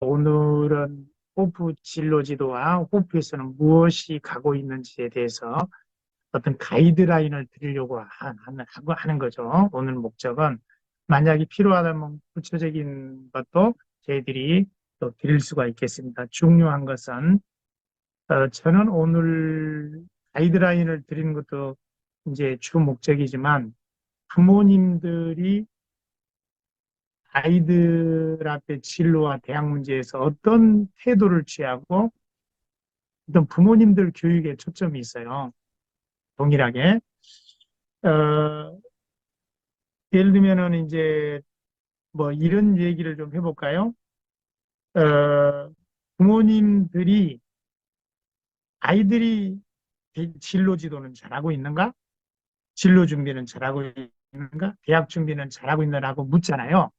오늘은 호프 진로 지도와 호프에서는 무엇이 가고 있는지에 대해서 어떤 가이드라인을 드리려고 하는 거죠. 오늘 목적은 만약에 필요하다면 구체적인 것도 저희들이 또 드릴 수가 있겠습니다. 중요한 것은 저는 오늘 가이드라인을 드리는 것도 이제 주 목적이지만 부모님들이 아이들 앞에 진로와 대학 문제에서 어떤 태도를 취하고 어떤 부모님들 교육에 초점이 있어요. 동일하게. 어, 예를 들면은 이제 뭐 이런 얘기를 좀 해볼까요? 부모님들이 아이들이 진로 지도는 잘하고 있는가? 진로 준비는 잘하고 있는가? 대학 준비는 잘하고 있느냐고 묻잖아요.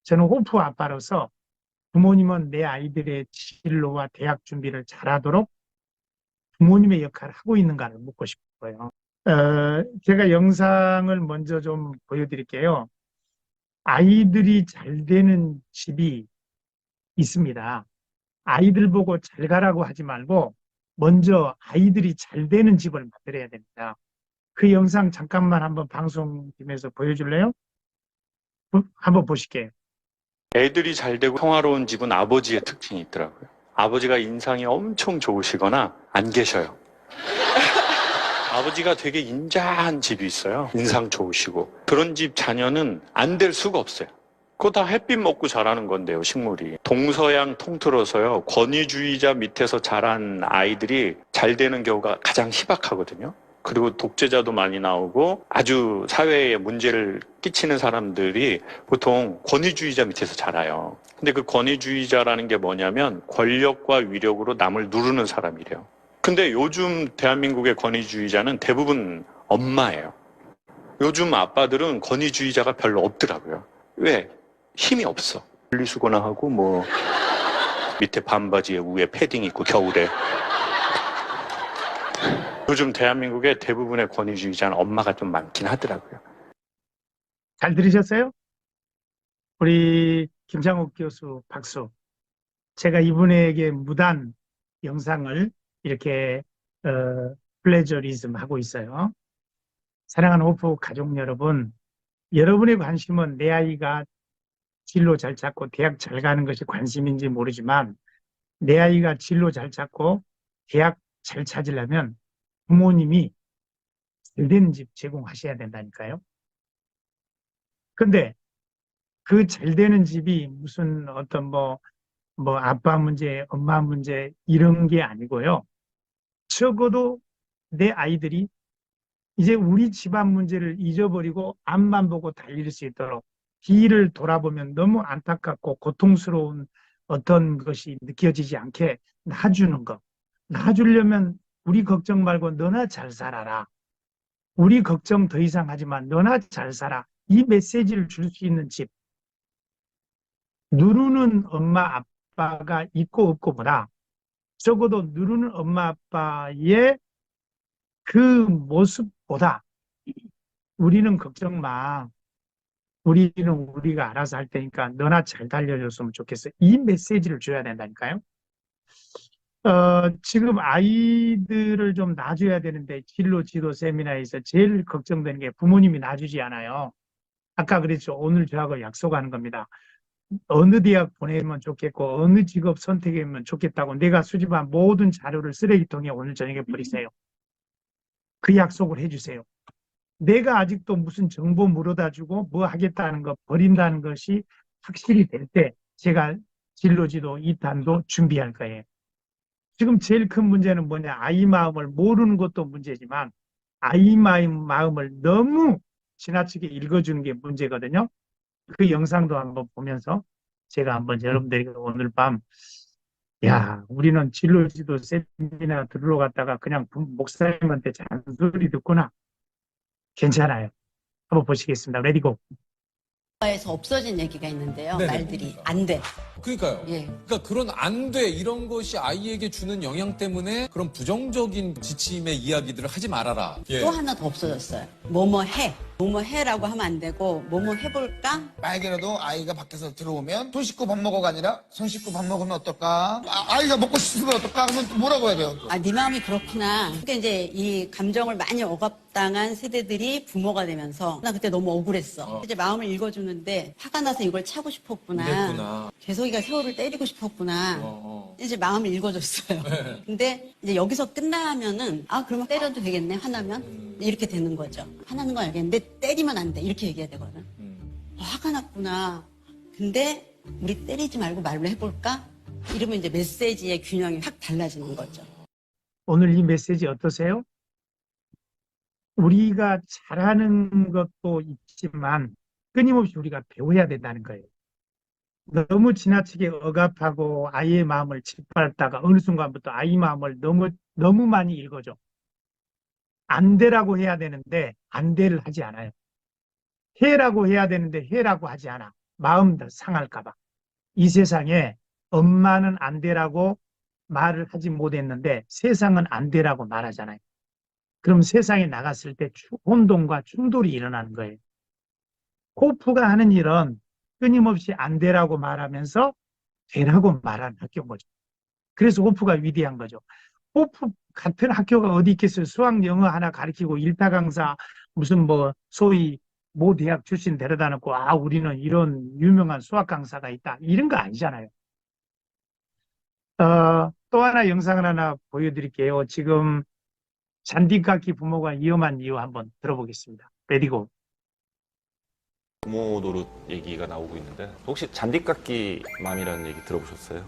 저는 호프 아빠로서 부모님은 내 아이들의 진로와 대학 준비를 잘하도록 부모님의 역할을 하고 있는가를 묻고 싶어요. 제가 영상을 먼저 좀 보여드릴게요. 아이들이 잘 되는 집이 있습니다. 아이들 보고 잘 가라고 하지 말고 먼저 아이들이 잘 되는 집을 만들어야 됩니다. 그 영상 잠깐만 한번 방송팀에서 보여줄래요? 한번 보실게요. 애들이 잘 되고 평화로운 집은 아버지의 특징이 있더라고요. 아버지가 인상이 엄청 좋으시거나 안 계셔요. 아버지가 되게 인자한 집이 있어요. 인상 좋으시고. 그런 집 자녀는 안 될 수가 없어요. 그거 다 햇빛 먹고 자라는 건데요, 식물이. 동서양 통틀어서요, 권위주의자 밑에서 자란 아이들이 잘 되는 경우가 가장 희박하거든요. 그리고 독재자도 많이 나오고 아주 사회에 문제를 끼치는 사람들이 보통 권위주의자 밑에서 자라요. 근데 그 권위주의자라는 게 뭐냐면 권력과 위력으로 남을 누르는 사람이래요. 근데 요즘 대한민국의 권위주의자는 대부분 엄마예요. 요즘 아빠들은 권위주의자가 별로 없더라고요. 왜? 힘이 없어. 분리수거나 하고 뭐 밑에 반바지에 위에 패딩 입고 겨울에. 요즘 대한민국의 대부분의 권위주의자는 엄마가 좀 많긴 하더라고요. 잘 들으셨어요? 우리 김창욱 교수 박수. 제가 이분에게 무단 영상을 이렇게 플레저리즘 하고 있어요. 사랑하는 호프 가족 여러분, 여러분의 관심은 내 아이가 진로 잘 찾고 대학 잘 가는 것이 관심인지 모르지만 내 아이가 진로 잘 찾고 대학 잘 찾으려면 부모님이 잘 되는 집 제공하셔야 된다니까요. 근데 그 잘 되는 집이 무슨 어떤 뭐 아빠 문제, 엄마 문제 이런 게 아니고요. 적어도 내 아이들이 이제 우리 집안 문제를 잊어버리고 앞만 보고 달릴 수 있도록 뒤를 돌아보면 너무 안타깝고 고통스러운 어떤 것이 느껴지지 않게 놔주는 것. 놔주려면 우리 걱정 말고 너나 잘 살아라. 우리 걱정 더 이상 하지만 너나 잘 살아. 이 메시지를 줄 수 있는 집. 누르는 엄마 아빠가 있고 없고보다 적어도 누르는 엄마 아빠의 그 모습보다 우리는 걱정 마. 우리는 우리가 알아서 할 테니까 너나 잘 달려줬으면 좋겠어. 이 메시지를 줘야 된다니까요. 지금 아이들을 좀 놔줘야 되는데 진로 지도 세미나에서 제일 걱정되는 게 부모님이 놔주지 않아요. 아까 그랬죠. 오늘 저하고 약속하는 겁니다. 어느 대학 보내면 좋겠고 어느 직업 선택하면 좋겠다고 내가 수집한 모든 자료를 쓰레기통에 오늘 저녁에 버리세요. 그 약속을 해주세요. 내가 아직도 무슨 정보 물어다 주고 뭐 하겠다는 거 버린다는 것이 확실히 될 때 제가 진로지도 2탄도 준비할 거예요. 지금 제일 큰 문제는 뭐냐? 아이 마음을 모르는 것도 문제지만 아이 마음을 너무 지나치게 읽어주는 게 문제거든요. 그 영상도 한번 보면서 제가 한번 여러분들에게 오늘 밤 우리는 진로지도 세미나 들으러 갔다가 그냥 목사님한테 잔소리 듣구나. 괜찮아요. 한번 보시겠습니다. 레디고. 에서 없어진 얘기가 있는데요. 네네. 말들이 안 돼. 그러니까요. 예. 그러니까 그런 안 돼, 이런 것이 아이에게 주는 영향 때문에 그런 부정적인 지침의 이야기들을 하지 말아라. 예. 또 하나 더 없어졌어요. 뭐뭐 해. 뭐뭐 해라고 하면 안 되고 뭐뭐 해볼까? 만약에라도 아이가 밖에서 들어오면 손 씻고 밥 먹어가 아니라 손 씻고 밥 먹으면 어떨까? 아이가 먹고 싶으면 어떨까? 그러면 또 뭐라고 해야 돼요? 아, 네 마음이 그렇구나. 그러니까 이제 이 감정을 많이 억압당한 세대들이 부모가 되면서 나 그때 너무 억울했어. 이제 마음을 읽어주는데 화가 나서 이걸 차고 싶었구나. 그랬구나. 재석이가 세호를 때리고 싶었구나. 어. 이제 마음을 읽어줬어요. 근데 이제 여기서 끝나면은 아 그러면 때려도 되겠네 화나면 이렇게 되는 거죠. 화나는 건 알겠는데 때리면 안 돼 이렇게 얘기해야 되거든. 화가 났구나. 근데 우리 때리지 말고 말로 해볼까? 이러면 이제 메시지의 균형이 확 달라지는 거죠. 오늘 이 메시지 어떠세요? 우리가 잘하는 것도 있지만 끊임없이 우리가 배워야 된다는 거예요. 너무 지나치게 억압하고 아이의 마음을 짓밟다가 어느 순간부터 아이 마음을 너무 많이 읽어줘. 안 되라고 해야 되는데 안 돼를 하지 않아요. 해라고 해야 되는데 해라고 하지 않아. 마음 더 상할까 봐. 이 세상에 엄마는 안 되라고 말을 하지 못했는데 세상은 안 되라고 말하잖아요. 그럼 세상에 나갔을 때 혼동과 충돌이 일어나는 거예요. 호프가 하는 일은 끊임없이 안 되라고 말하면서 되라고 말하는 학교인 거죠. 그래서 호프가 위대한 거죠. 호프 같은 학교가 어디 있겠어요. 수학 영어 하나 가르치고 일타 강사 무슨 뭐 소위 모 대학 출신 데려다 놓고 아 우리는 이런 유명한 수학 강사가 있다. 이런 거 아니잖아요. 또 하나 영상을 하나 보여드릴게요. 지금 잔디깎기 부모가 위험한 이유 한번 들어보겠습니다. 레디고. 부모 노릇 얘기가 나오고 있는데 혹시 잔디깎기 맘이라는 얘기 들어보셨어요?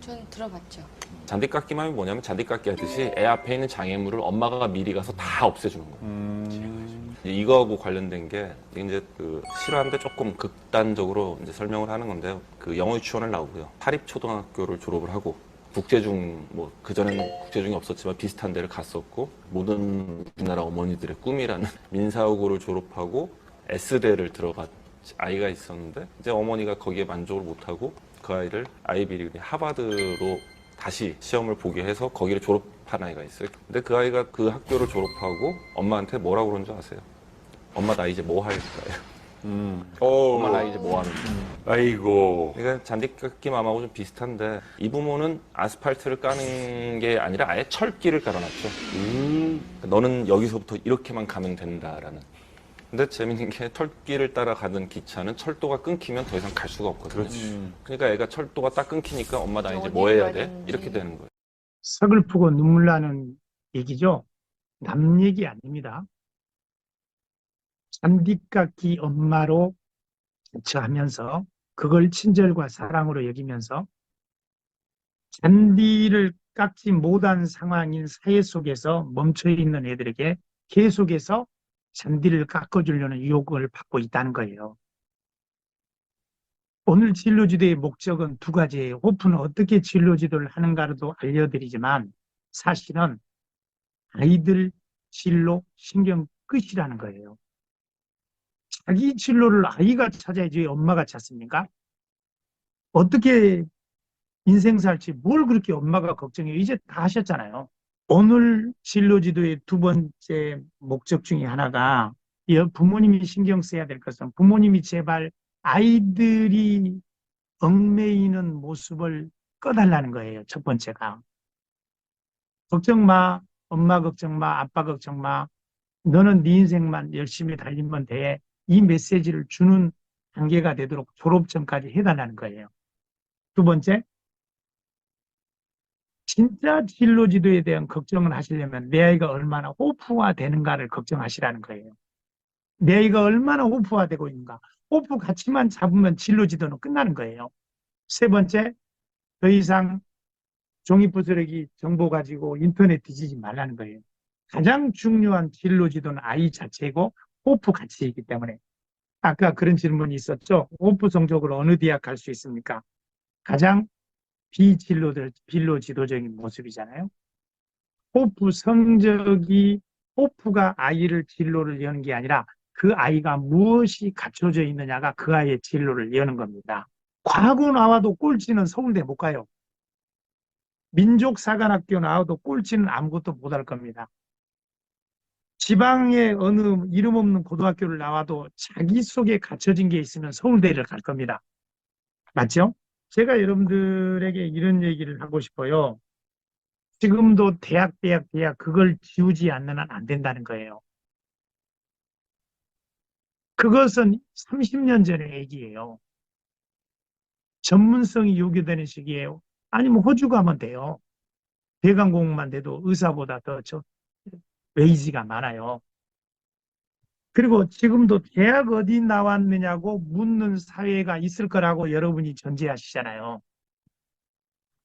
전 들어봤죠. 잔디깎기 맘이 뭐냐면 잔디깎기 하듯이 애 앞에 있는 장애물을 엄마가 미리 가서 다 없애주는 거예요. 이제 이거하고 관련된 게 이제 그 실화인데 조금 극단적으로 이제 설명을 하는 건데요. 그 영어 유치원을 나오고요. 사립초등학교를 졸업을 하고 국제중 뭐 그전에는 국제중이 없었지만 비슷한 데를 갔었고 모든 우리나라 어머니들의 꿈이라는 민사고를 졸업하고 S대를 들어간 아이가 있었는데 이제 어머니가 거기에 만족을 못하고 그 아이를 아이비리그 하버드로 다시 시험을 보게 해서 거기를 졸업한 아이가 있어요. 근데 그 아이가 그 학교를 졸업하고 엄마한테 뭐라고 그런 줄 아세요? 엄마 나 이제 뭐 할 거예요? 엄마 나 이제 뭐 하는 거야? 아이고. 그러니까 잔디깎기 맘하고 좀 비슷한데 이 부모는 아스팔트를 까는 게 아니라 아예 철길을 깔아놨죠. 너는 여기서부터 이렇게만 가면 된다라는. 근데 재밌는 게 철길을 따라가던 기차는 철도가 끊기면 더 이상 갈 수가 없거든요. 그러니까 애가 철도가 딱 끊기니까 엄마 나 이제 뭐 해야 돼? 이렇게 되는 거예요. 서글프고 눈물 나는 얘기죠. 남 얘기 아닙니다. 잔디깎기 엄마로 자처하면서 그걸 친절과 사랑으로 여기면서 잔디를 깎지 못한 상황인 사회 속에서 멈춰있는 애들에게 계속해서 잔디를 깎아주려는 유혹을 받고 있다는 거예요. 오늘 진로지도의 목적은 두 가지예요. 호프는 어떻게 진로지도를 하는가도 알려드리지만 사실은 아이들 진로 신경 끝이라는 거예요. 자기 진로를 아이가 찾아야지 왜 엄마가 찾습니까? 어떻게 인생 살지 뭘 그렇게 엄마가 걱정해요. 이제 다 하셨잖아요. 오늘 진로지도의 두 번째 목적 중에 하나가 부모님이 신경 써야 될 것은 부모님이 제발 아이들이 얽매이는 모습을 꺼달라는 거예요. 첫 번째가. 걱정 마. 엄마 걱정 마. 아빠 걱정 마. 너는 네 인생만 열심히 달리면 돼. 이 메시지를 주는 단계가 되도록 졸업전까지 해달라는 거예요. 두 번째, 진짜 진로지도에 대한 걱정을 하시려면 내 아이가 얼마나 호프화 되는가를 걱정하시라는 거예요. 내 아이가 얼마나 호프화 되고 있는가. 호프 가치만 잡으면 진로지도는 끝나는 거예요. 세 번째, 더 이상 종이부스러기 정보 가지고 인터넷 뒤지지 말라는 거예요. 가장 중요한 진로지도는 아이 자체이고 호프 가치이기 때문에. 아까 그런 질문이 있었죠. 호프 성적으로 어느 대학 갈 수 있습니까? 가장 비진로지도적인 모습이잖아요. 호프 성적이 호프가 아이를 진로를 여는 게 아니라 그 아이가 무엇이 갖춰져 있느냐가 그 아이의 진로를 여는 겁니다. 과거 나와도 꼴찌는 서울대 못 가요. 민족사관학교 나와도 꼴찌는 아무것도 못 할 겁니다. 지방의 어느 이름 없는 고등학교를 나와도 자기 속에 갖춰진 게 있으면 서울대를 갈 겁니다. 맞죠? 제가 여러분들에게 이런 얘기를 하고 싶어요. 지금도 대학 그걸 지우지 않는 한 안 된다는 거예요. 그것은 30년 전의 얘기예요. 전문성이 요구되는 시기에요. 아니면 호주 가면 돼요. 대강공만 돼도 의사보다 더 웨이지가 많아요. 그리고 지금도 대학 어디 나왔느냐고 묻는 사회가 있을 거라고 여러분이 전제하시잖아요.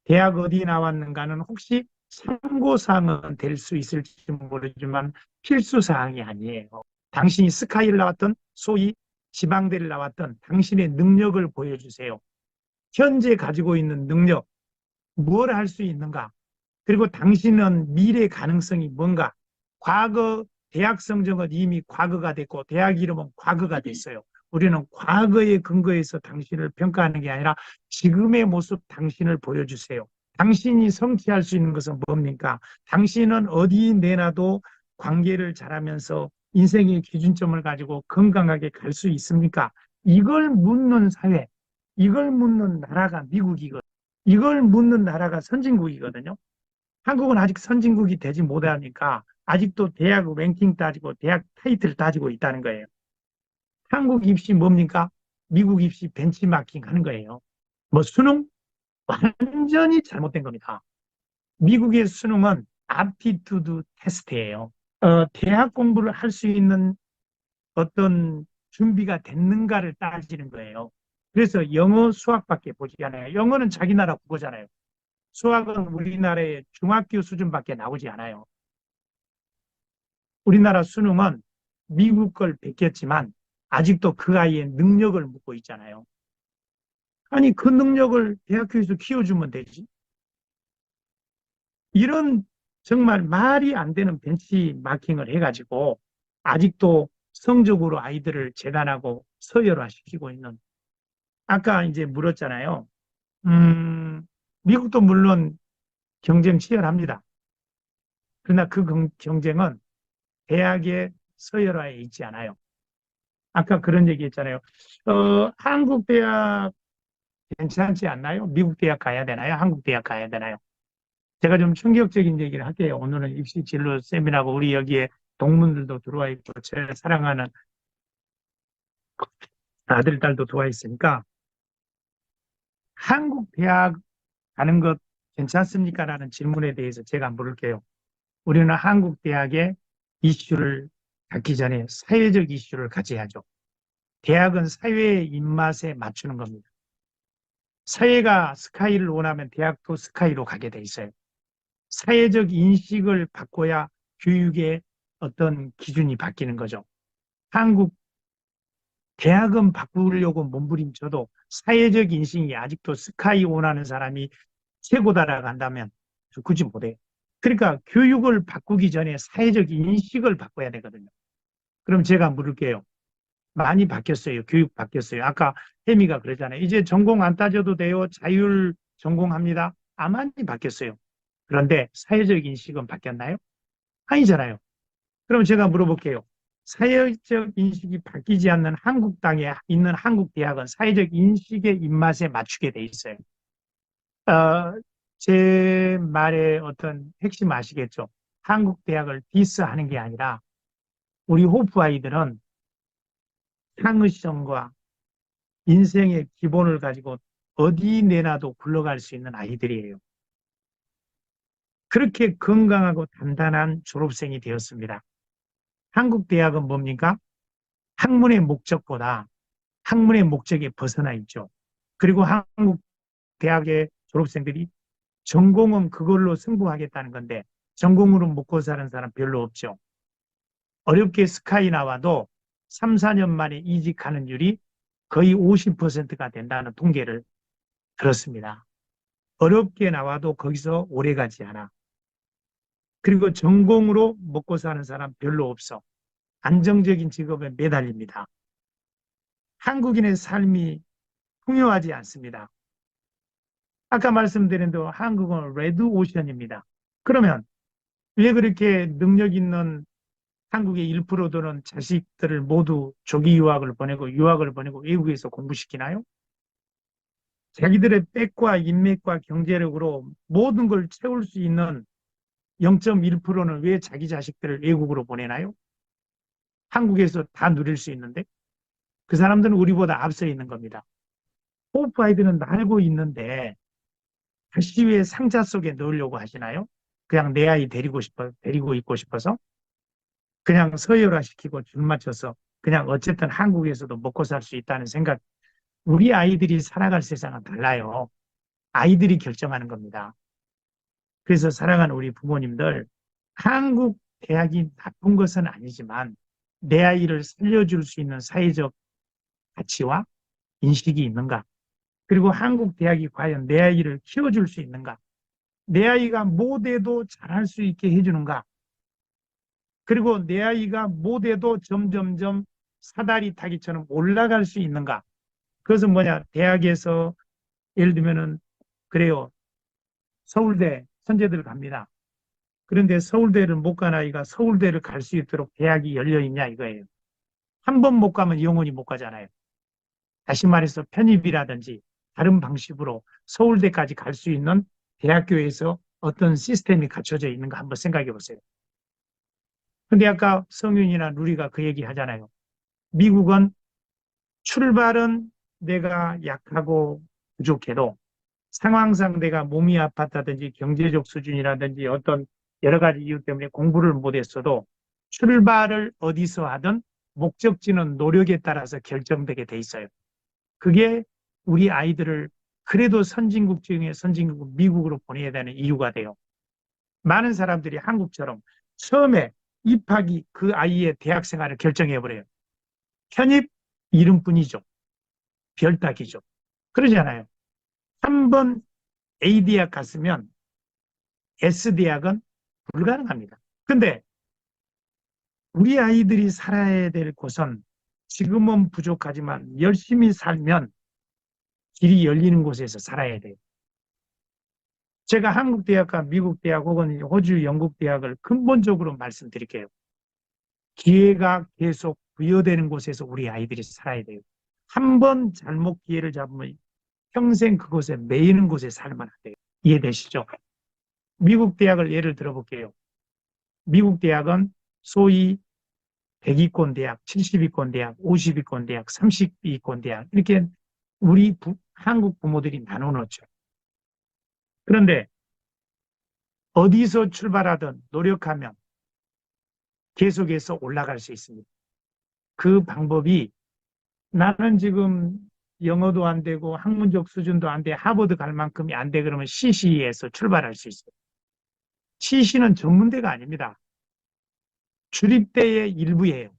대학 어디 나왔는가는 혹시 참고사항은 될 수 있을지 모르지만 필수사항이 아니에요. 당신이 스카이를 나왔던 소위 지방대를 나왔던 당신의 능력을 보여주세요. 현재 가지고 있는 능력, 뭘 할 수 있는가? 그리고 당신은 미래 가능성이 뭔가? 과거 대학 성적은 이미 과거가 됐고 대학 이름은 과거가 됐어요. 우리는 과거의 근거에서 당신을 평가하는 게 아니라 지금의 모습 당신을 보여주세요. 당신이 성취할 수 있는 것은 뭡니까? 당신은 어디 내놔도 관계를 잘하면서 인생의 기준점을 가지고 건강하게 갈 수 있습니까? 이걸 묻는 사회, 이걸 묻는 나라가 미국이거든요. 이걸 묻는 나라가 선진국이거든요. 한국은 아직 선진국이 되지 못하니까 아직도 대학 랭킹 따지고 대학 타이틀 따지고 있다는 거예요. 한국 입시 뭡니까? 미국 입시 벤치마킹 하는 거예요. 뭐 수능? 완전히 잘못된 겁니다. 미국의 수능은 aptitude 테스트예요. 대학 공부를 할 수 있는 어떤 준비가 됐는가를 따지는 거예요. 그래서 영어, 수학밖에 보지 않아요. 영어는 자기 나라 국어잖아요. 수학은 우리나라의 중학교 수준밖에 나오지 않아요. 우리나라 수능은 미국 걸 베꼈지만 아직도 그 아이의 능력을 묻고 있잖아요. 아니, 그 능력을 대학교에서 키워주면 되지. 이런 정말 말이 안 되는 벤치마킹을 해가지고 아직도 성적으로 아이들을 재단하고 서열화시키고 있는. 아까 이제 물었잖아요. 미국도 물론 경쟁 치열합니다. 그러나 그 경쟁은 대학의 서열화에 있지 않아요. 아까 그런 얘기 했잖아요. 한국 대학 괜찮지 않나요? 미국 대학 가야 되나요? 한국 대학 가야 되나요? 제가 좀 충격적인 얘기를 할게요. 오늘은 입시 진로 세미나고 우리 여기에 동문들도 들어와 있고 제가 사랑하는 아들, 딸도 들어와 있으니까 한국 대학 가는 것 괜찮습니까? 라는 질문에 대해서 제가 물을게요. 우리는 한국 대학의 이슈를 갖기 전에 사회적 이슈를 가져야죠. 대학은 사회의 입맛에 맞추는 겁니다. 사회가 스카이를 원하면 대학도 스카이로 가게 돼 있어요. 사회적 인식을 바꿔야 교육의 어떤 기준이 바뀌는 거죠. 한국 대학은 바꾸려고 몸부림쳐도 사회적 인식이 아직도 스카이 원하는 사람이 최고다라고 한다면 굳이 못해요. 그러니까 교육을 바꾸기 전에 사회적 인식을 바꿔야 되거든요. 그럼 제가 물을게요. 많이 바뀌었어요. 교육 바뀌었어요. 아까 혜미가 그러잖아요. 이제 전공 안 따져도 돼요. 자율 전공합니다. 많이 바뀌었어요. 그런데 사회적 인식은 바뀌었나요? 아니잖아요. 그럼 제가 물어볼게요. 사회적 인식이 바뀌지 않는 한국 땅에 있는 한국 대학은 사회적 인식의 입맛에 맞추게 돼 있어요. 제 말의 어떤 핵심 아시겠죠? 한국 대학을 디스하는 게 아니라 우리 호프 아이들은 창의성과 인생의 기본을 가지고 어디 내놔도 굴러갈 수 있는 아이들이에요. 그렇게 건강하고 단단한 졸업생이 되었습니다. 한국 대학은 뭡니까? 학문의 목적보다 학문의 목적에 벗어나 있죠. 그리고 한국 대학의 졸업생들이 전공은 그걸로 승부하겠다는 건데 전공으로 먹고 사는 사람 별로 없죠. 어렵게 스카이 나와도 3, 4년 만에 이직하는 율이 거의 50%가 된다는 통계를 들었습니다. 어렵게 나와도 거기서 오래 가지 않아. 그리고 전공으로 먹고 사는 사람 별로 없어. 안정적인 직업에 매달립니다. 한국인의 삶이 풍요하지 않습니다. 아까 말씀드린 대로 한국은 레드 오션입니다. 그러면 왜 그렇게 능력 있는 한국의 1% 되는 자식들을 모두 조기 유학을 보내고 외국에서 공부시키나요? 자기들의 백과 인맥과 경제력으로 모든 걸 채울 수 있는 0.1%는 왜 자기 자식들을 외국으로 보내나요? 한국에서 다 누릴 수 있는데 그 사람들은 우리보다 앞서 있는 겁니다. 호프 아이들은 알고 있는데 다시 왜 상자 속에 넣으려고 하시나요? 그냥 내 아이 데리고 있고 싶어서 그냥 서열화시키고 줄 맞춰서 그냥 어쨌든 한국에서도 먹고 살 수 있다는 생각. 우리 아이들이 살아갈 세상은 달라요. 아이들이 결정하는 겁니다. 그래서 사랑하는 우리 부모님들, 한국 대학이 나쁜 것은 아니지만 내 아이를 살려줄 수 있는 사회적 가치와 인식이 있는가? 그리고 한국 대학이 과연 내 아이를 키워줄 수 있는가? 내 아이가 못해도 잘할 수 있게 해주는가? 그리고 내 아이가 못해도 점점점 사다리 타기처럼 올라갈 수 있는가? 그것은 뭐냐? 대학에서 예를 들면은 그래요. 서울대 선제들 갑니다. 그런데 서울대를 못 간 아이가 서울대를 갈 수 있도록 대학이 열려 있냐 이거예요. 한 번 못 가면 영원히 못 가잖아요. 다시 말해서 편입이라든지 다른 방식으로 서울대까지 갈 수 있는 대학교에서 어떤 시스템이 갖춰져 있는가 한번 생각해 보세요. 근데 아까 성윤이나 루리가 그 얘기 하잖아요. 미국은 출발은 내가 약하고 부족해도 상황상 내가 몸이 아팠다든지 경제적 수준이라든지 어떤 여러 가지 이유 때문에 공부를 못했어도 출발을 어디서 하든 목적지는 노력에 따라서 결정되게 돼 있어요. 그게 우리 아이들을 그래도 선진국 중에 선진국 미국으로 보내야 되는 이유가 돼요. 많은 사람들이 한국처럼 처음에 입학이 그 아이의 대학 생활을 결정해버려요. 편입 이름뿐이죠. 별 따기죠. 그러잖아요. 한 번 A대학 갔으면 S대학은 불가능합니다. 근데 우리 아이들이 살아야 될 곳은 지금은 부족하지만 열심히 살면 길이 열리는 곳에서 살아야 돼요. 제가 한국 대학과 미국 대학 혹은 호주, 영국 대학을 근본적으로 말씀드릴게요. 기회가 계속 부여되는 곳에서 우리 아이들이 살아야 돼요. 한 번 잘못 기회를 잡으면 평생 그곳에 매이는 곳에 살면 안 돼요. 이해되시죠? 미국 대학을 예를 들어볼게요. 미국 대학은 소위 100위권 대학, 70위권 대학, 50위권 대학, 30위권 대학 이렇게 우리 한국 부모들이 나눠놓죠. 그런데 어디서 출발하든 노력하면 계속해서 올라갈 수 있습니다. 그 방법이 나는 지금 영어도 안 되고 학문적 수준도 안 돼, 하버드 갈 만큼이 안 돼 그러면 CC에서 출발할 수 있어요. CC는 전문대가 아닙니다. 주립대의 일부예요.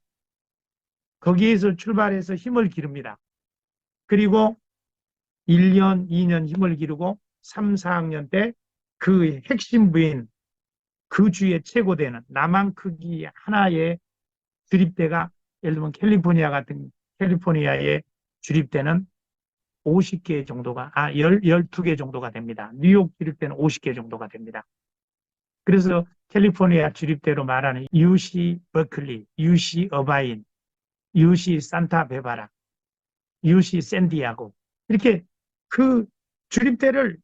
거기에서 출발해서 힘을 기릅니다. 그리고 1년, 2년 힘을 기르고 3, 4학년 때 그 핵심 부인 그 주의 최고대는 남한 크기 하나의 주립대가 예를 들면 캘리포니아 같은 캘리포니아의 주립대는 50개 정도가 12개 정도가 됩니다. 뉴욕 주립대는 50개 정도가 됩니다. 그래서 캘리포니아 주립대로 말하는 UC 버클리, UC 어바인, UC 산타베바라, UC 샌디아고 이렇게 그 주립대를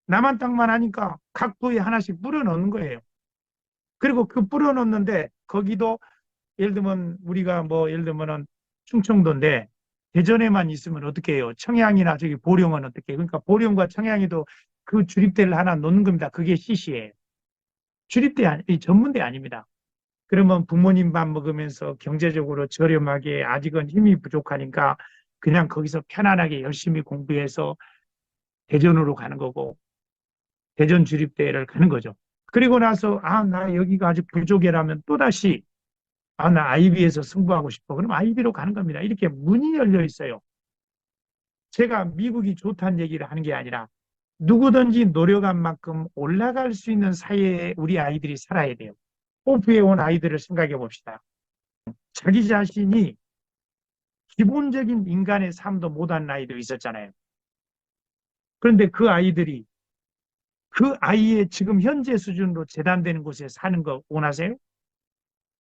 남한 땅만 하니까 각 부에 하나씩 뿌려놓는 거예요. 그리고 그 뿌려놓는데 거기도 예를 들면 우리가 뭐 예를 들면은 충청도인데 대전에만 있으면 어떻게 해요? 청양이나 저기 보령은 어떻게 해요? 그러니까 보령과 청양이도 그 주립대를 하나 놓는 겁니다. 그게 CC예요. 주립대 전문대 아닙니다. 그러면 부모님 밥 먹으면서 경제적으로 저렴하게 아직은 힘이 부족하니까 그냥 거기서 편안하게 열심히 공부해서 대전으로 가는 거고 대전 주립대를 가는 거죠. 그리고 나서 나 여기가 아직 부족해라면 또다시 나 IB에서 승부하고 싶어. 그럼 IB로 가는 겁니다. 이렇게 문이 열려 있어요. 제가 미국이 좋다는 얘기를 하는 게 아니라 누구든지 노력한 만큼 올라갈 수 있는 사회에 우리 아이들이 살아야 돼요. 호프에 온 아이들을 생각해 봅시다. 자기 자신이 기본적인 인간의 삶도 못하는 아이도 있었잖아요. 그런데 그 아이들이 그 아이의 지금 현재 수준으로 재단되는 곳에 사는 거 원하세요?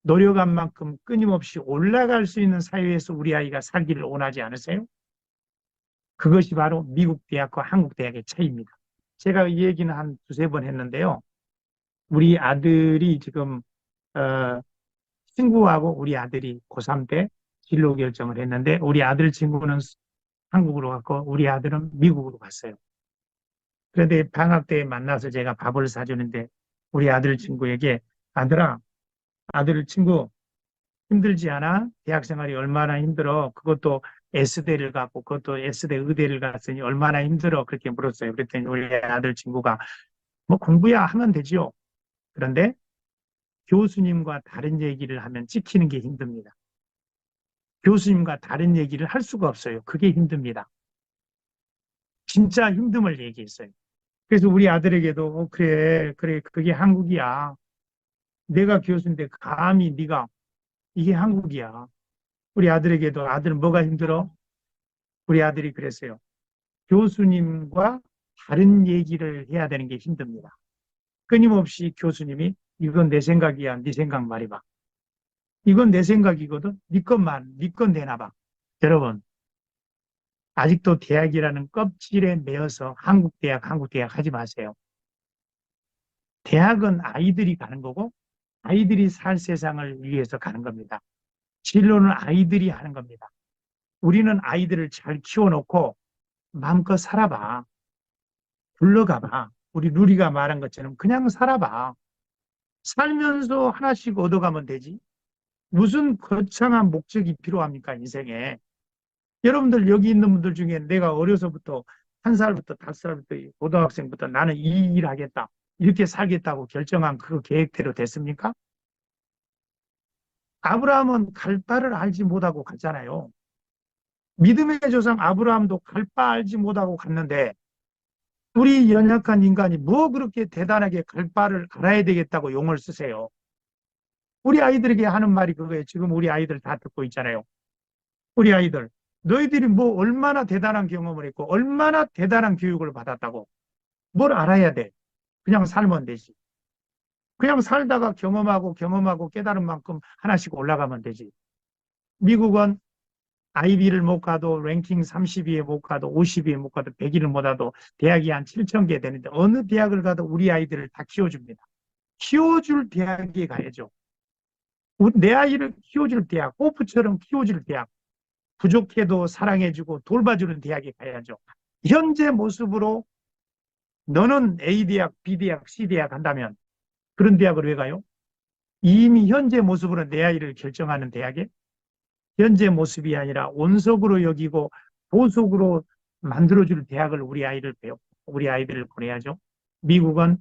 노력한 만큼 끊임없이 올라갈 수 있는 사회에서 우리 아이가 살기를 원하지 않으세요? 그것이 바로 미국 대학과 한국 대학의 차이입니다. 제가 이 얘기는 한 두세 번 했는데요. 우리 아들이 지금 친구하고 우리 아들이 고3 때 진로 결정을 했는데 우리 아들 친구는 한국으로 갔고 우리 아들은 미국으로 갔어요. 그런데 방학 때 만나서 제가 밥을 사주는데 우리 아들 친구에게 아들아, 아들 친구 힘들지 않아? 대학 생활이 얼마나 힘들어? 그것도 S대를 갔고 그것도 S대 의대를 갔으니 얼마나 힘들어? 그렇게 물었어요. 그랬더니 우리 아들 친구가 뭐 공부야 하면 되지요. 그런데 교수님과 다른 얘기를 하면 찍히는 게 힘듭니다. 교수님과 다른 얘기를 할 수가 없어요. 그게 힘듭니다. 진짜 힘듦을 얘기했어요. 그래서 우리 아들에게도 그래 그게 한국이야. 내가 교수인데 감히 네가 이게 한국이야. 우리 아들에게도 아들 뭐가 힘들어? 우리 아들이 그랬어요. 교수님과 다른 얘기를 해야 되는 게 힘듭니다. 끊임없이 교수님이 이건 내 생각이야. 네 생각 말해봐. 이건 내 생각이거든. 네 건 내놔봐. 여러분 아직도 대학이라는 껍질에 매여서 한국 대학 하지 마세요. 대학은 아이들이 가는 거고 아이들이 살 세상을 위해서 가는 겁니다. 진로는 아이들이 하는 겁니다. 우리는 아이들을 잘 키워놓고 마음껏 살아봐. 굴러가봐. 우리 루리가 말한 것처럼 그냥 살아봐. 살면서 하나씩 얻어가면 되지. 무슨 거창한 목적이 필요합니까, 인생에. 여러분들 여기 있는 분들 중에 내가 어려서부터 1살부터 5살부터 고등학생부터 나는 이 일 하겠다. 이렇게 살겠다고 결정한 그 계획대로 됐습니까? 아브라함은 갈 바를 알지 못하고 갔잖아요. 믿음의 조상 아브라함도 갈 바 알지 못하고 갔는데 우리 연약한 인간이 뭐 그렇게 대단하게 갈 바를 알아야 되겠다고 용을 쓰세요. 우리 아이들에게 하는 말이 그거예요. 지금 우리 아이들 다 듣고 있잖아요. 우리 아이들 너희들이 뭐 얼마나 대단한 경험을 했고 얼마나 대단한 교육을 받았다고 뭘 알아야 돼. 그냥 살면 되지. 그냥 살다가 경험하고 깨달은 만큼 하나씩 올라가면 되지. 미국은 아이비를 못 가도 랭킹 30위에 못 가도 50위에 못 가도 100위를 못 가도 대학이 한 7,000개 되는데 어느 대학을 가도 우리 아이들을 다 키워줍니다. 키워줄 대학에 가야죠. 내 아이를 키워줄 대학, 호프처럼 키워줄 대학, 부족해도 사랑해주고 돌봐주는 대학에 가야죠. 현재 모습으로 너는 A대학, B대학, C대학 한다면 그런 대학을 왜 가요? 이미 현재 모습으로 내 아이를 결정하는 대학에 현재 모습이 아니라 온속으로 여기고 보속으로 만들어줄 대학을 우리 아이들을 보내야죠. 미국은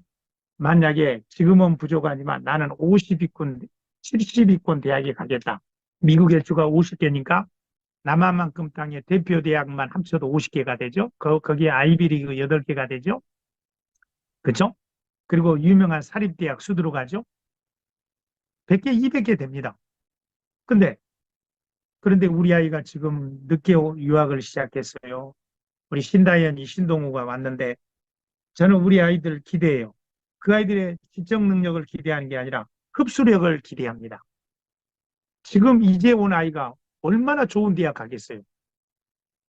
만약에 지금은 부족하지만 나는 50위권, 70위권 대학에 가겠다. 미국의 주가 50개니까 남한만큼 땅에 대표 대학만 합쳐도 50개가 되죠. 거기에 아이비리그 8개가 되죠. 그렇죠? 그리고 유명한 사립대학 수두로 가죠. 100개, 200개 됩니다. 그런데 우리 아이가 지금 늦게 유학을 시작했어요. 우리 신다현이 신동우가 왔는데 저는 우리 아이들 기대해요. 그 아이들의 지적 능력을 기대하는 게 아니라 흡수력을 기대합니다. 지금 이제 온 아이가 얼마나 좋은 대학 가겠어요.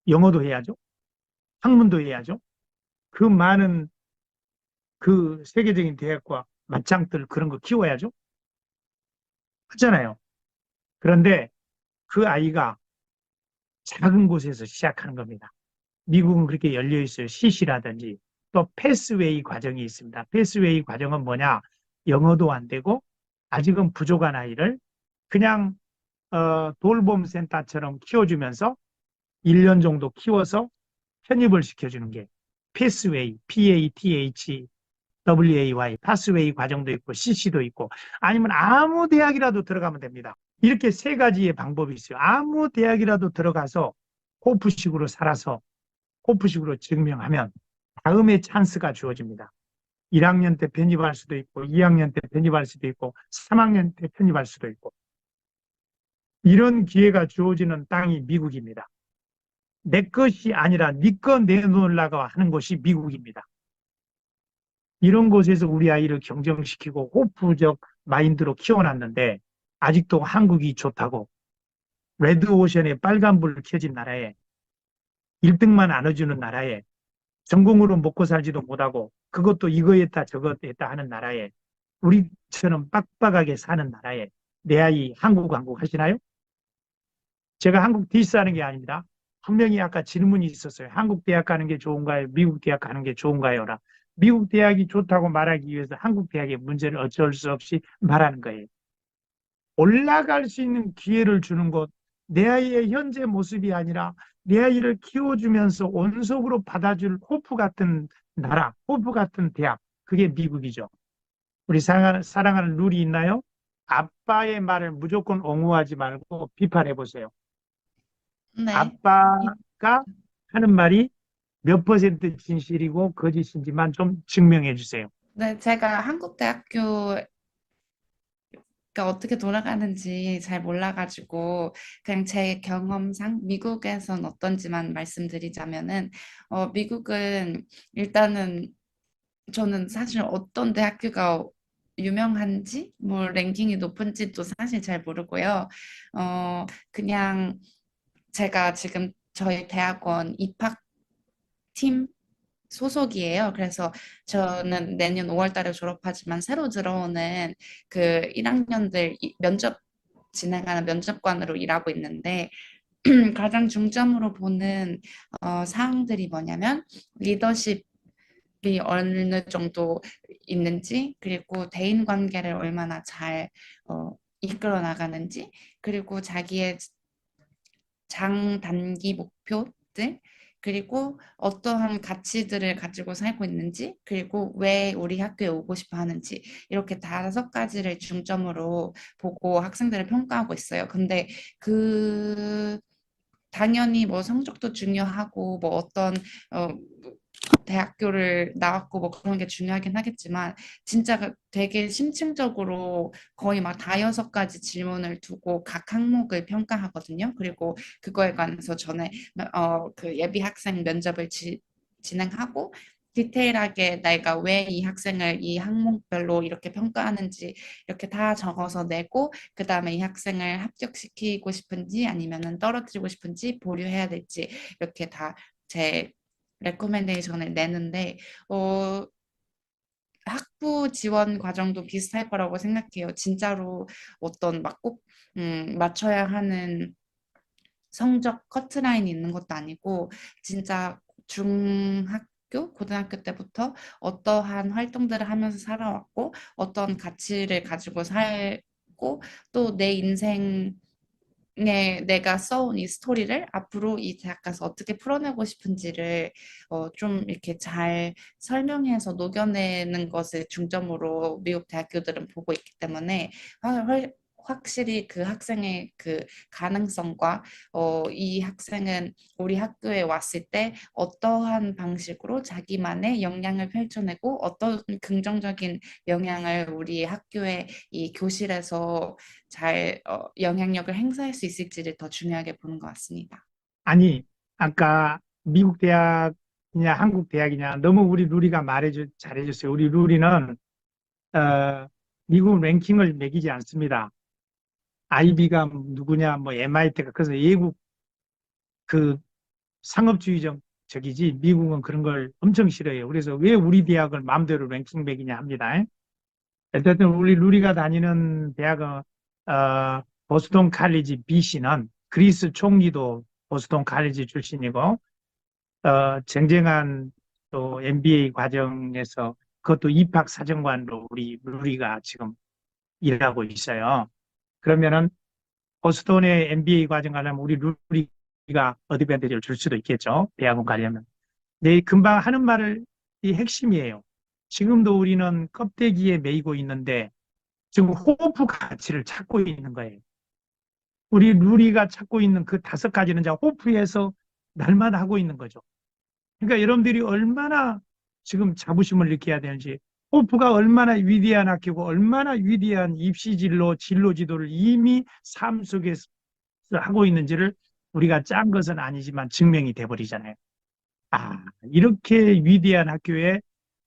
영어도 해야죠. 학문도 해야죠. 그 많은 그 세계적인 대학과 맞짱들 그런 거 키워야죠. 그렇잖아요. 그런데 그 아이가 작은 곳에서 시작하는 겁니다. 미국은 그렇게 열려 있어요. CC라든지 또 패스웨이 과정이 있습니다. 패스웨이 과정은 뭐냐? 영어도 안 되고 아직은 부족한 아이를 그냥 돌봄센터처럼 키워주면서 1년 정도 키워서 편입을 시켜주는 게 패스웨이, PATHWAY, 파스웨이 과정도 있고 CC도 있고 아니면 아무 대학이라도 들어가면 됩니다. 이렇게 세 가지의 방법이 있어요. 아무 대학이라도 들어가서 호프식으로 살아서 호프식으로 증명하면 다음에 찬스가 주어집니다. 1학년 때 편입할 수도 있고 2학년 때 편입할 수도 있고 3학년 때 편입할 수도 있고 이런 기회가 주어지는 땅이 미국입니다. 내 것이 아니라 네 거 내놓으려고 하는 곳이 미국입니다. 이런 곳에서 우리 아이를 경쟁시키고 호프적 마인드로 키워놨는데 아직도 한국이 좋다고 레드오션에 빨간불 켜진 나라에 1등만 안아주는 나라에 전공으로 먹고 살지도 못하고 그것도 이거 했다 저거 했다 하는 나라에 우리처럼 빡빡하게 사는 나라에 내 아이 한국 하시나요? 제가 한국 디스하는 게 아닙니다. 분명히 아까 질문이 있었어요. 한국 대학 가는 게 좋은가요? 미국 대학 가는 게 좋은가요? 라. 미국 대학이 좋다고 말하기 위해서 한국 대학의 문제를 어쩔 수 없이 말하는 거예요. 올라갈 수 있는 기회를 주는 것, 내 아이의 현재 모습이 아니라 내 아이를 키워주면서 온속으로 받아줄 호프 같은 나라, 호프 같은 대학, 그게 미국이죠. 우리 사랑하는 룰이 있나요? 아빠의 말을 무조건 옹호하지 말고 비판해 보세요. 네. 아빠가 하는 말이 몇 퍼센트 진실이고 거짓인지만 좀 증명해 주세요. 네, 제가 한국 대학교가 어떻게 돌아가는지 잘 몰라가지고 그냥 제 경험상 미국에선 어떤지만 말씀드리자면은 미국은 일단은 저는 사실 어떤 대학교가 유명한지 뭐 랭킹이 높은지도 사실 잘 모르고요. 그냥 제가 지금 저희 대학원 입학팀 소속이에요. 그래서 저는 내년 5월 달에 졸업하지만 새로 들어오는 그 1학년들 면접 진행하는 면접관으로 일하고 있는데 가장 중점으로 보는 사항들이 뭐냐면 리더십이 어느 정도 있는지, 그리고 대인 관계를 얼마나 잘 이끌어 나가는지, 그리고 자기의 장단기 목표들, 그리고 어떠한 가치들을 가지고 살고 있는지, 그리고 왜 우리 학교에 오고 싶어 하는지, 이렇게 5가지를 중점으로 보고 학생들을 평가하고 있어요. 근데 당연히 뭐 성적도 중요하고 뭐 어떤 어, 대학교를 나왔고 뭐 그런 게 중요하긴 하겠지만 진짜 되게 심층적으로 거의 막 5가지 질문을 두고 각 항목을 평가하거든요. 그리고 그거에 관해서 전에 그 예비 학생 면접을 진행하고 디테일하게 내가 왜 이 학생을 이 항목별로 이렇게 평가하는지 이렇게 다 적어서 내고, 그 다음에 이 학생을 합격시키고 싶은지 아니면은 떨어뜨리고 싶은지 보류해야 될지 이렇게 다 제 레코멘데이션을 내는데 학부 지원 과정도 비슷할 거라고 생각해요. 진짜로 어떤 막 꼭 맞춰야 하는 성적 커트라인이 있는 것도 아니고 진짜 중학교, 고등학교 때부터 어떠한 활동들을 하면서 살아왔고 어떤 가치를 가지고 살고 또 내 인생 내가 써온 이 스토리를 앞으로 이 대학 가서 어떻게 풀어내고 싶은지를 좀 이렇게 잘 설명해서 녹여내는 것을 중점으로 미국 대학교들은 보고 있기 때문에 확실히 그 학생의 그 가능성과 이 학생은 우리 학교에 왔을 때 어떠한 방식으로 자기만의 역량을 펼쳐내고 어떤 긍정적인 영향을 우리 학교의 이 교실에서 잘 영향력을 행사할 수 있을지를 더 중요하게 보는 것 같습니다. 아니, 아까 미국 대학이냐 한국 대학이냐 너무 우리 루리가 잘해줬어요. 우리 루리는 미국 랭킹을 매기지 않습니다. 아이비가 누구냐, 뭐 MIT가 그래서 외국 그 상업주의적 적이지 미국은 그런 걸 엄청 싫어해요. 그래서 왜 우리 대학을 마음대로 랭킹 매기냐 합니다. 어쨌든 우리 루리가 다니는 대학은 보스턴 칼리지 BC는 그리스 총리도 보스턴 칼리지 출신이고 쟁쟁한 또 MBA 과정에서 그것도 입학 사정관으로 우리 루리가 지금 일하고 있어요. 그러면은 보스턴의 MBA 과정 가려면 우리 루리가 어드밴티지를 줄 수도 있겠죠. 대학원 가려면. 네, 금방 하는 말을 이 핵심이에요. 지금도 우리는 껍데기에 매이고 있는데 지금 호프 가치를 찾고 있는 거예요. 우리 루리가 찾고 있는 그 5가지는 자 호프에서 날마다 하고 있는 거죠. 그러니까 여러분들이 얼마나 지금 자부심을 느껴야 되는지, 호프가 얼마나 위대한 학교고 얼마나 위대한 입시 진로 지도를 이미 삶 속에 하고 있는지를 우리가 짠 것은 아니지만 증명이 돼버리잖아요. 아, 이렇게 위대한 학교에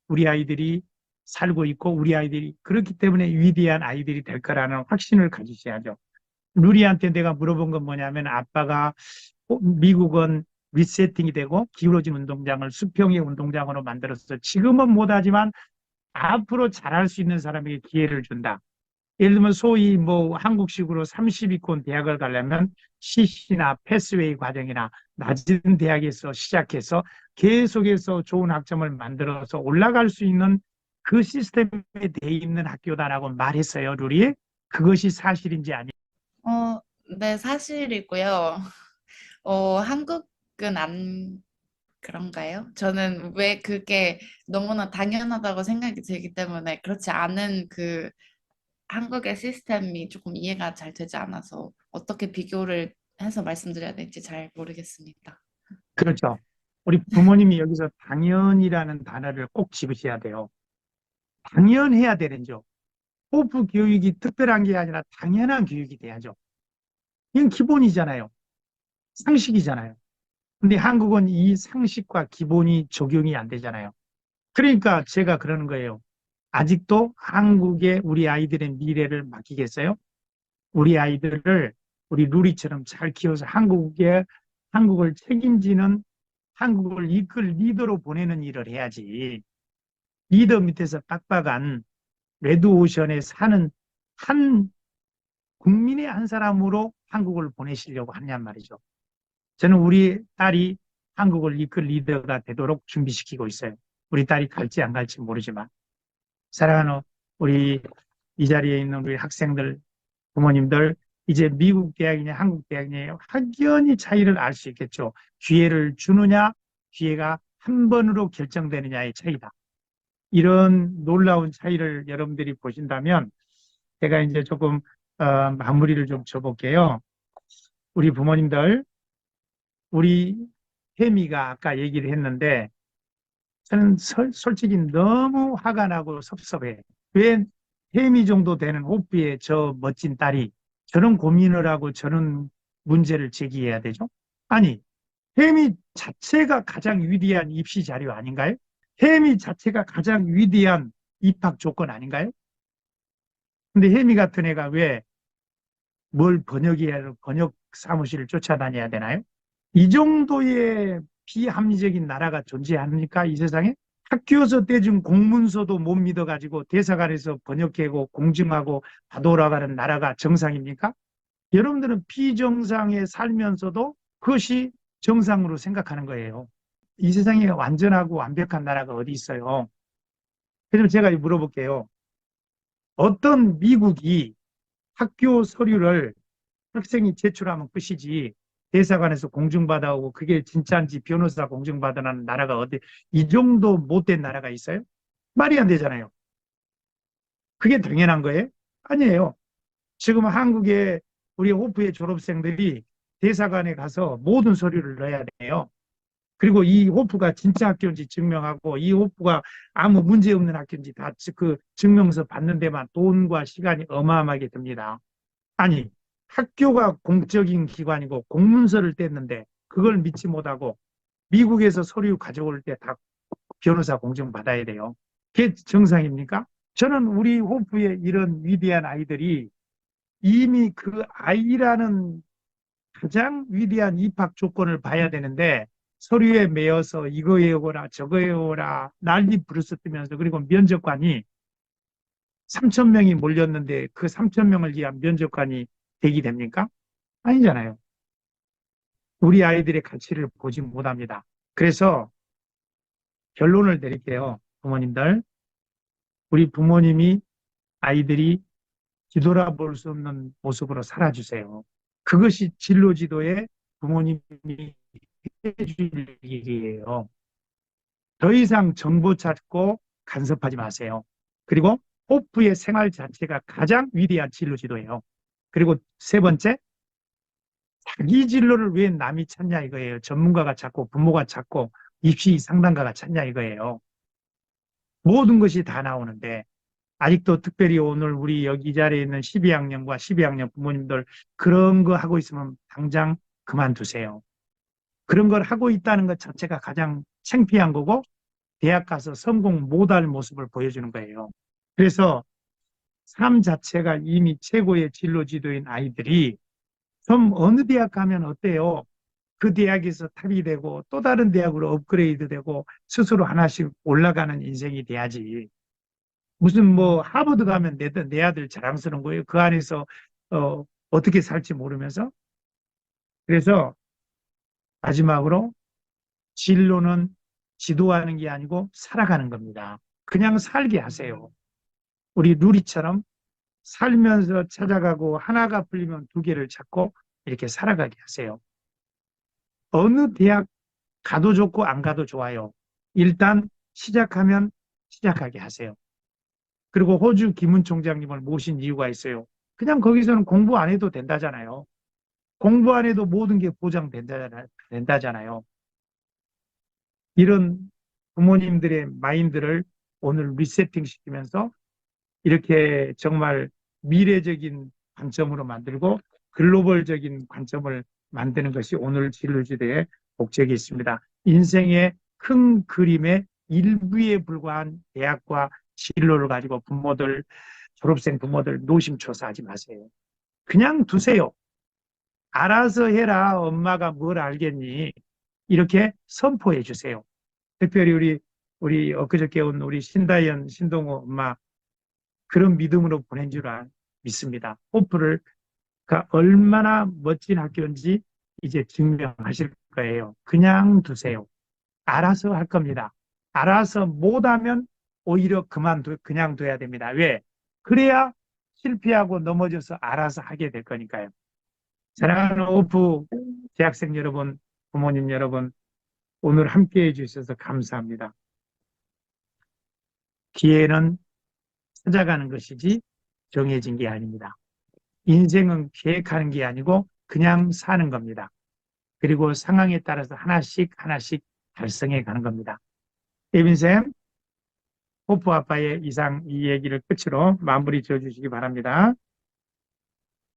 우리 아이들이 살고 있고 우리 아이들이 그렇기 때문에 위대한 아이들이 될 거라는 확신을 가지셔야죠. 루리한테 내가 물어본 건 뭐냐면 아빠가 미국은 리세팅이 되고 기울어진 운동장을 수평의 운동장으로 만들어서 지금은 못하지만 앞으로 잘할 수 있는 사람에게 기회를 준다. 예를 들면 소위 뭐 한국식으로 30위권 대학을 가려면 CC나 패스웨이 과정이나 낮은 대학에서 시작해서 계속해서 좋은 학점을 만들어서 올라갈 수 있는 그 시스템에 돼 있는 학교다라고 말했어요, 룰이. 그것이 사실인지 아니. 네, 사실이고요. 한국은 안 그런가요? 저는 왜 그게 너무나 당연하다고 생각이 들기 때문에 그렇지 않은 그 한국의 시스템이 조금 이해가 잘 되지 않아서 어떻게 비교를 해서 말씀드려야 될지 잘 모르겠습니다. 그렇죠. 우리 부모님이 여기서 당연이라는 단어를 꼭 집으셔야 돼요. 당연해야 되는죠. 호프 교육이 특별한 게 아니라 당연한 교육이 돼야죠. 이건 기본이잖아요. 상식이잖아요. 근데 한국은 이 상식과 기본이 적용이 안 되잖아요. 그러니까 제가 그러는 거예요. 아직도 한국에 우리 아이들의 미래를 맡기겠어요? 우리 아이들을 우리 루리처럼 잘 키워서 한국을 책임지는, 한국을 이끌 리더로 보내는 일을 해야지. 리더 밑에서 빡빡한 레드오션에 사는 한 국민의 한 사람으로 한국을 보내시려고 하냔 말이죠. 저는 우리 딸이 한국을 이끌 리더가 되도록 준비시키고 있어요. 우리 딸이 갈지 안 갈지 모르지만. 사랑하는 우리 이 자리에 있는 우리 학생들, 부모님들, 이제 미국 대학이냐 한국 대학이냐 확연히 차이를 알 수 있겠죠. 기회를 주느냐, 기회가 한 번으로 결정되느냐의 차이다. 이런 놀라운 차이를 여러분들이 보신다면 제가 이제 조금 마무리를 좀 줘볼게요. 우리 부모님들, 우리 혜미가 아까 얘기를 했는데 저는 솔직히 너무 화가 나고 섭섭해. 왜 혜미 정도 되는 호프의 저 멋진 딸이 저런 고민을 하고 저런 문제를 제기해야 되죠? 아니, 혜미 자체가 가장 위대한 입시 자료 아닌가요? 혜미 자체가 가장 위대한 입학 조건 아닌가요? 근데 혜미 같은 애가 왜 뭘 번역해야 번역 사무실을 쫓아다녀야 되나요? 이 정도의 비합리적인 나라가 존재합니까? 이 세상에? 학교에서 떼준 공문서도 못 믿어가지고 대사관에서 번역하고 공증하고 받아오라가는 나라가 정상입니까? 여러분들은 비정상에 살면서도 그것이 정상으로 생각하는 거예요. 이 세상에 완전하고 완벽한 나라가 어디 있어요? 그래서 제가 물어볼게요. 어떤 미국이 학교 서류를 학생이 제출하면 끝이지 대사관에서 공증받아오고 그게 진짜인지 변호사 공증받아라는 나라가 어디 이 정도 못된 나라가 있어요? 말이 안 되잖아요. 그게 당연한 거예요? 아니에요. 지금 한국의 우리 호프의 졸업생들이 대사관에 가서 모든 서류를 넣어야 돼요. 그리고 이 호프가 진짜 학교인지 증명하고 이 호프가 아무 문제 없는 학교인지 다 그 증명서 받는 데만 돈과 시간이 어마어마하게 듭니다. 아니, 학교가 공적인 기관이고 공문서를 뗐는데 그걸 믿지 못하고 미국에서 서류 가져올 때 다 변호사 공증 받아야 돼요. 그게 정상입니까? 저는 우리 호프의 이런 위대한 아이들이 이미 그 아이라는 가장 위대한 입학 조건을 봐야 되는데 서류에 매여서 이거 해오라 저거 해오라 난리 부르스 뜨면서 그리고 면접관이 3,000명이 몰렸는데 그 3,000명을 위한 면접관이 대기됩니까? 아니잖아요. 우리 아이들의 가치를 보지 못합니다. 그래서 결론을 내릴게요. 부모님들. 우리 부모님이 아이들이 뒤돌아볼 수 없는 모습으로 살아주세요. 그것이 진로지도에 부모님이 해줄 일이에요. 더 이상 정보 찾고 간섭하지 마세요. 그리고 호프의 생활 자체가 가장 위대한 진로지도예요. 그리고 세 번째, 자기 진로를 왜 남이 찾냐 이거예요. 전문가가 찾고 부모가 찾고 입시 상담가가 찾냐 이거예요. 모든 것이 다 나오는데 아직도 특별히 오늘 우리 여기 이 자리에 있는 12학년과 12학년 부모님들 그런 거 하고 있으면 당장 그만두세요. 그런 걸 하고 있다는 것 자체가 가장 창피한 거고 대학 가서 성공 못할 모습을 보여주는 거예요. 그래서 삶 자체가 이미 최고의 진로 지도인 아이들이 좀 어느 대학 가면 어때요? 그 대학에서 탑이 되고 또 다른 대학으로 업그레이드 되고 스스로 하나씩 올라가는 인생이 돼야지. 무슨 뭐 하버드 가면 내 아들 자랑스러운 거예요. 그 안에서 어떻게 살지 모르면서. 그래서 마지막으로 진로는 지도하는 게 아니고 살아가는 겁니다. 그냥 살게 하세요. 우리 누리처럼 살면서 찾아가고 하나가 풀리면 두 개를 찾고 이렇게 살아가게 하세요. 어느 대학 가도 좋고 안 가도 좋아요. 일단 시작하면 시작하게 하세요. 그리고 호주 김은 총장님을 모신 이유가 있어요. 그냥 거기서는 공부 안 해도 된다잖아요. 공부 안 해도 모든 게 보장된다잖아요. 이런 부모님들의 마인드를 오늘 리세팅 시키면서 이렇게 정말 미래적인 관점으로 만들고 글로벌적인 관점을 만드는 것이 오늘 진로지대의 목적이 있습니다. 인생의 큰 그림의 일부에 불과한 대학과 진로를 가지고 부모들, 졸업생 부모들 노심초사하지 마세요. 그냥 두세요. 알아서 해라. 엄마가 뭘 알겠니? 이렇게 선포해 주세요. 특별히 우리 엊그저께 온 우리 신다연, 신동호 엄마 그런 믿음으로 보낸 줄 믿습니다. 호프를 얼마나 멋진 학교인지 이제 증명하실 거예요. 그냥 두세요. 알아서 할 겁니다. 알아서 못하면 오히려 그냥 둬야 됩니다. 왜? 그래야 실패하고 넘어져서 알아서 하게 될 거니까요. 사랑하는 오프 대학생 여러분, 부모님 여러분, 오늘 함께 해주셔서 감사합니다. 기회는 찾아가는 것이지 정해진 게 아닙니다. 인생은 계획하는 게 아니고 그냥 사는 겁니다. 그리고 상황에 따라서 하나씩 달성해 가는 겁니다. 에빈쌤, 호프 아빠의 이상 이 얘기를 끝으로 마무리 지어주시기 바랍니다.